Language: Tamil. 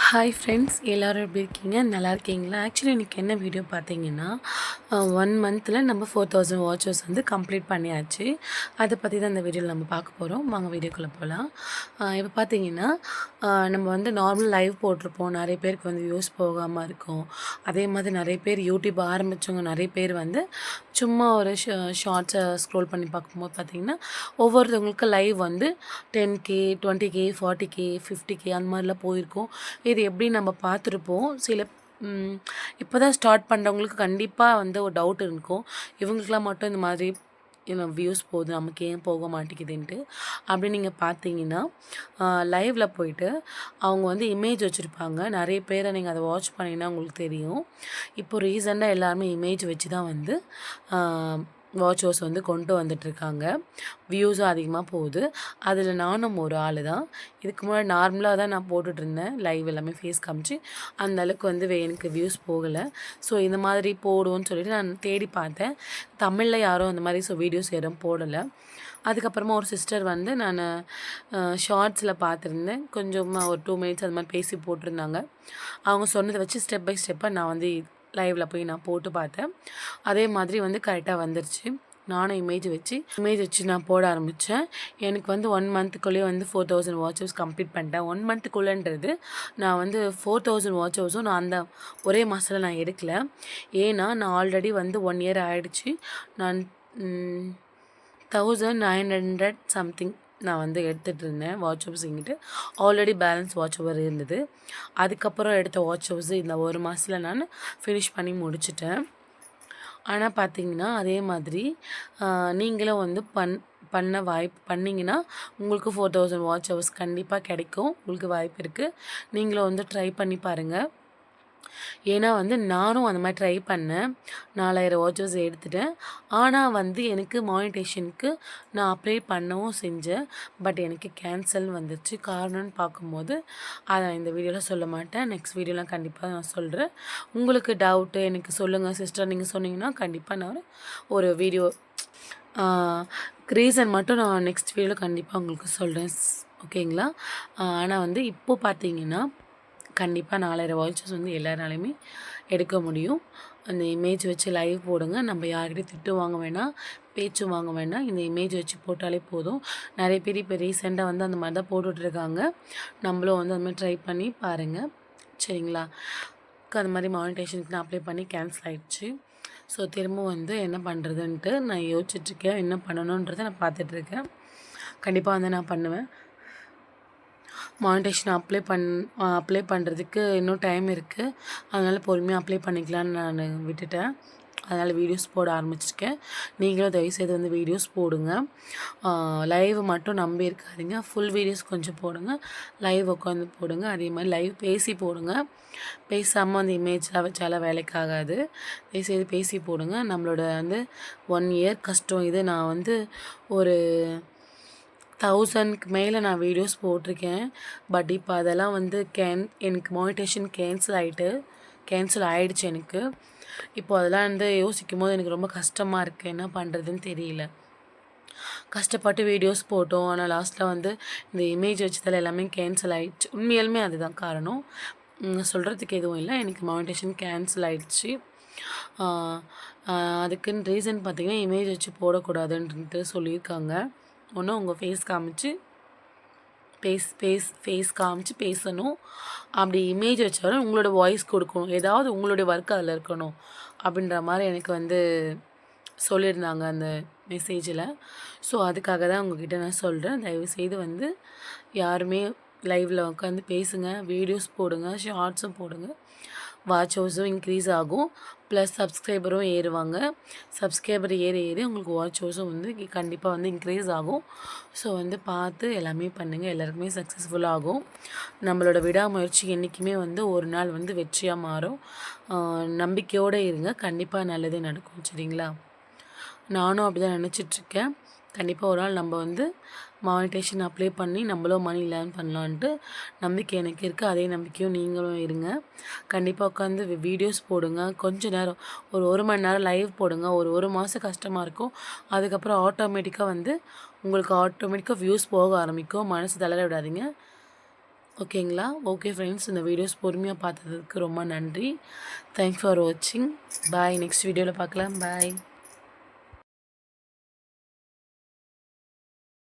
ஹாய் ஃப்ரெண்ட்ஸ், எல்லோரும் எப்படி இருக்கீங்க? நல்லா இருக்கீங்களா? ஆக்சுவலி இன்றைக்கி என்ன வீடியோ பார்த்தீங்கன்னா, 1 மந்தில் நம்ம 4000 வாட்சஸ் வந்து கம்ப்ளீட் பண்ணியாச்சு. அதை பற்றி தான் இந்த வீடியோவில் நம்ம பார்க்க போகிறோம். வாங்க வீடியோக்குள்ளே போகலாம். இப்போ பார்த்தீங்கன்னா, நம்ம வந்து நார்மல் லைவ் போட்டிருப்போம். நிறைய பேருக்கு வந்து வியூஸ் போகாமல் இருக்கும். அதே மாதிரி நிறைய பேர் யூடியூப் ஆரம்பித்தவங்க நிறைய பேர் வந்து சும்மா ஒரு ஷார்ட்ஸை ஸ்க்ரோல் பண்ணி பார்க்கும்போது பார்த்தீங்கன்னா, ஒவ்வொருத்தவங்களுக்கு லைவ் வந்து 10K 20K 40K 50K அந்த மாதிரிலாம் போயிருக்கும். இது எப்படி நம்ம பார்த்துருப்போம். இப்போ தான் ஸ்டார்ட் பண்ணுறவங்களுக்கு கண்டிப்பாக வந்து ஒரு டவுட் இருக்கும். இவங்களுக்குலாம் மட்டும் இந்த மாதிரி வியூஸ் போகுது, நமக்கு ஏன் போக மாட்டேங்குதுன்ட்டு. அப்படி நீங்கள் பார்த்தீங்கன்னா, லைவில் போயிட்டு அவங்க வந்து இமேஜ் வச்சுருப்பாங்க. நிறைய பேரை நீங்கள் அதை வாட்ச் பண்ணிங்கன்னா உங்களுக்கு தெரியும். இப்போ ரீசெண்டாக எல்லாருமே இமேஜ் வச்சு தான் வந்து வாட்சர்ஸ் வந்து கொண்டு வந்துட்டுருக்காங்க. வியூஸும் அதிகமாக போகுது. அதில் நானும் ஒரு ஆள் தான். இதுக்கு முன்னாடி நார்மலாக தான் நான் போட்டுட்ருந்தேன். லைவ் எல்லாமே ஃபேஸ் காமிச்சு அந்த அளவுக்கு வந்து எனக்கு வியூஸ் போகலை. ஸோ இந்த மாதிரி போடுவோன்னு சொல்லிட்டு நான் தேடி பார்த்தேன். தமிழில் யாரும் அந்த மாதிரி வீடியோஸ் யாரும் போடலை. அதுக்கப்புறமா ஒரு சிஸ்டர் வந்து நான் ஷார்ட்ஸில் பார்த்துருந்தேன். கொஞ்சமாக ஒரு 2 மினிட்ஸ் அது மாதிரி பேசி போட்டிருந்தாங்க. அவங்க சொன்னதை வச்சு ஸ்டெப் பை ஸ்டெப்பாக நான் வந்து லைவில் போய் நான் போட்டு பார்த்தேன். அதே மாதிரி வந்து கரெக்டாக வந்துருச்சு. நானும் இமேஜ் வச்சு நான் போட ஆரம்பித்தேன். எனக்கு வந்து 1 மந்த்துக்குள்ளேயே வந்து 4000 வாட்சஸ் கம்ப்ளீட் பண்ணிட்டேன். 1 மந்த்துக்குள்ளேன்றது நான் வந்து 4000 வாட்சஸும் நான் அந்த ஒரே மாதத்தில் நான் எடுக்கலை. ஏன்னா நான் ஆல்ரெடி வந்து 1 இயர் ஆகிடுச்சு. நான் 1900 சம்திங் நான் வந்து எடுத்துகிட்டு இருந்தேன் வாட்சப்ஸ். இங்கிட்டு ஆல்ரெடி பேலன்ஸ் வாட்ச் ஓவர் இருந்தது. அதுக்கப்புறம் எடுத்த வாட்சப்ஸ் இந்த ஒரு மாதத்தில் நான் ஃபினிஷ் பண்ணி முடிச்சிட்டேன். ஆனால் பார்த்தீங்கன்னா, அதே மாதிரி நீங்களும் வந்து பண்ணிங்கன்னா உங்களுக்கு 4000 வாட்ச் ஹவர்ஸ் கண்டிப்பாக கிடைக்கும். உங்களுக்கு வாய்ப்பு இருக்குது. நீங்களும் வந்து ட்ரை பண்ணி பாருங்கள். ஏன்னா வந்து நானும் அந்த மாதிரி ட்ரை பண்ணேன். 4000 வாட்சஸ் எடுத்துட்டேன். ஆனால் வந்து எனக்கு மானிட்டேஷனுக்கு நான் அப்ளை பண்ணவும் செஞ்சேன். பட் எனக்கு கேன்சல் வந்துச்சு. காரணம்னு பார்க்கும்போது அதை இந்த வீடியோவில் சொல்ல மாட்டேன். நெக்ஸ்ட் வீடியோலாம் கண்டிப்பாக நான் சொல்கிறேன். உங்களுக்கு டவுட்டு எனக்கு சொல்லுங்கள் சிஸ்டர். நீங்கள் சொன்னீங்கன்னா கண்டிப்பாக நான் ஒரு வீடியோ ரீசன் மட்டும் நான் நெக்ஸ்ட் வீடியோவில் கண்டிப்பாக உங்களுக்கு சொல்கிறேன். ஓகேங்களா? ஆனால் வந்து இப்போது பார்த்தீங்கன்னா கண்டிப்பாக 4000 வாட்சஸ் வந்து எல்லாராலையுமே எடுக்க முடியும். அந்த இமேஜ் வச்சு லைவ் போடுங்க. நம்ம யார்கிட்டையும் திட்டு வாங்க வேணாம், பேச்சு வாங்க வேண்டாம். இந்த இமேஜ் வச்சு போட்டாலே போதும். நிறைய பேர் இப்போ ரீசெண்டாக வந்து அந்த மாதிரி தான் போட்டுட்ருக்காங்க. நம்மளும் வந்து அந்த மாதிரி ட்ரை பண்ணி பாருங்கள். சரிங்களா? அந்த மாதிரி மானிட்டேஷனுக்கு நான் அப்ளை பண்ணி கேன்சல் ஆகிடுச்சு. ஸோ திரும்ப வந்து என்ன பண்ணுறதுன்ட்டு நான் யோசிச்சுட்ருக்கேன். என்ன பண்ணணுன்றதை நான் பார்த்துட்ருக்கேன். கண்டிப்பாக வந்து நான் பண்ணுவேன். மானிட்டேஷன் அப்ளை பண்ணுறதுக்கு இன்னும் டைம் இருக்குது. அதனால் பொறுமையாக அப்ளை பண்ணிக்கலான்னு நான் விட்டுட்டேன். அதனால் வீடியோஸ் போட ஆரம்பிச்சிருக்கேன். நீங்களும் தயவுசெய்து வந்து வீடியோஸ் போடுங்க. லைவ் மட்டும் நம்பி இருக்காதீங்க. ஃபுல் வீடியோஸ் கொஞ்சம் போடுங்க. லைவ் உட்காந்து போடுங்க. அதே மாதிரி லைவ் பேசி போடுங்க. பேசாமல் அந்த இமேஜ்லாம் வச்சாலாம் வேலைக்கு ஆகாது. தயவுசெய்து பேசி போடுங்க. நம்மளோட வந்து 1 இயர் கஷ்டம் இது. நான் வந்து ஒரு 1000க்கு மேலே நான் வீடியோஸ் போட்டிருக்கேன். பட் இப்போ அதெல்லாம் வந்து எனக்கு மானிட்டேஷன் கேன்சல் ஆகிடுச்சு எனக்கு. இப்போ அதெல்லாம் வந்து யோசிக்கும்போது எனக்கு ரொம்ப கஷ்டமாக இருக்குது. என்ன பண்ணுறதுன்னு தெரியல. கஷ்டப்பட்டு வீடியோஸ் போட்டோம். ஆனால் லாஸ்ட்டில் வந்து இந்த இமேஜ் வச்சதில் எல்லாமே கேன்சல் ஆகிடுச்சு. உண்மையாலுமே அதுதான் காரணம். சொல்கிறதுக்கு எதுவும் இல்லை. எனக்கு மானிட்டேஷன் கேன்சல் ஆகிடுச்சு. அதுக்குன்னு ரீசன் பார்த்திங்கன்னா, இமேஜ் வச்சு போடக்கூடாதுன்ட்டு சொல்லியிருக்காங்க. ஒன்று உங்கள் ஃபேஸ் காமிச்சு பேசணும். அப்படி இமேஜ் வச்சாலும் உங்களோட வாய்ஸ் கொடுக்கணும். ஏதாவது உங்களுடைய ஒர்க் அதில் இருக்கணும் அப்படின்ற மாதிரி எனக்கு வந்து சொல்லியிருந்தாங்க அந்த மெசேஜில். ஸோ அதுக்காக தான் உங்ககிட்ட நான் சொல்கிறேன். தயவுசெய்து வந்து யாருமே லைவில் உட்காந்து பேசுங்க, வீடியோஸ் போடுங்க, ஷார்ட்ஸும் போடுங்க. வாட்ச் ஹவர்ஸும் இன்க்ரீஸ் ஆகும். ப்ளஸ் சப்ஸ்கிரைபரும் ஏறுவாங்க. சப்ஸ்கிரைபர் ஏற உங்களுக்கு வாட்ச் ஹவர்ஸும் வந்து கண்டிப்பாக வந்து இன்க்ரீஸ் ஆகும். ஸோ வந்து பார்த்து எல்லாமே பண்ணுங்கள். எல்லாருக்குமே சக்ஸஸ்ஃபுல் ஆகும். நம்மளோட விடாமுயற்சி என்றைக்குமே வந்து ஒரு நாள் வந்து வெற்றியாக மாறும். நம்பிக்கையோடு இருங்க. கண்டிப்பாக நல்லதே நடக்கும். சரிங்களா? நானும் அப்படி தான் நினச்சிட்ருக்கேன். கண்டிப்பாக ஒரு நாள் நம்ம வந்து மானிட்டேஷன் அப்ளை பண்ணி நம்மளும் மணி லேர்ன் பண்ணலான்ட்டு நம்பிக்கை எனக்கு இருக்குது. அதே நம்பிக்கையும் நீங்களும் இருங்க. கண்டிப்பாக உட்காந்து வீடியோஸ் போடுங்க. கொஞ்சம் நேரம் ஒரு மணி நேரம் லைவ் போடுங்க. ஒரு மாதம் கஷ்டமாக இருக்கும். அதுக்கப்புறம் ஆட்டோமேட்டிக்காக வந்து உங்களுக்கு வியூஸ் போக ஆரம்பிக்கும். மனசு தளர விடாதீங்க. ஓகேங்களா? ஓகே ஃப்ரெண்ட்ஸ், இந்த வீடியோஸ் பொறுமையா பார்த்ததுக்கு ரொம்ப நன்றி. தேங்க்ஸ் ஃபார் வாட்சிங். பாய். நெக்ஸ்ட் வீடியோல பார்க்கலாம். பாய்.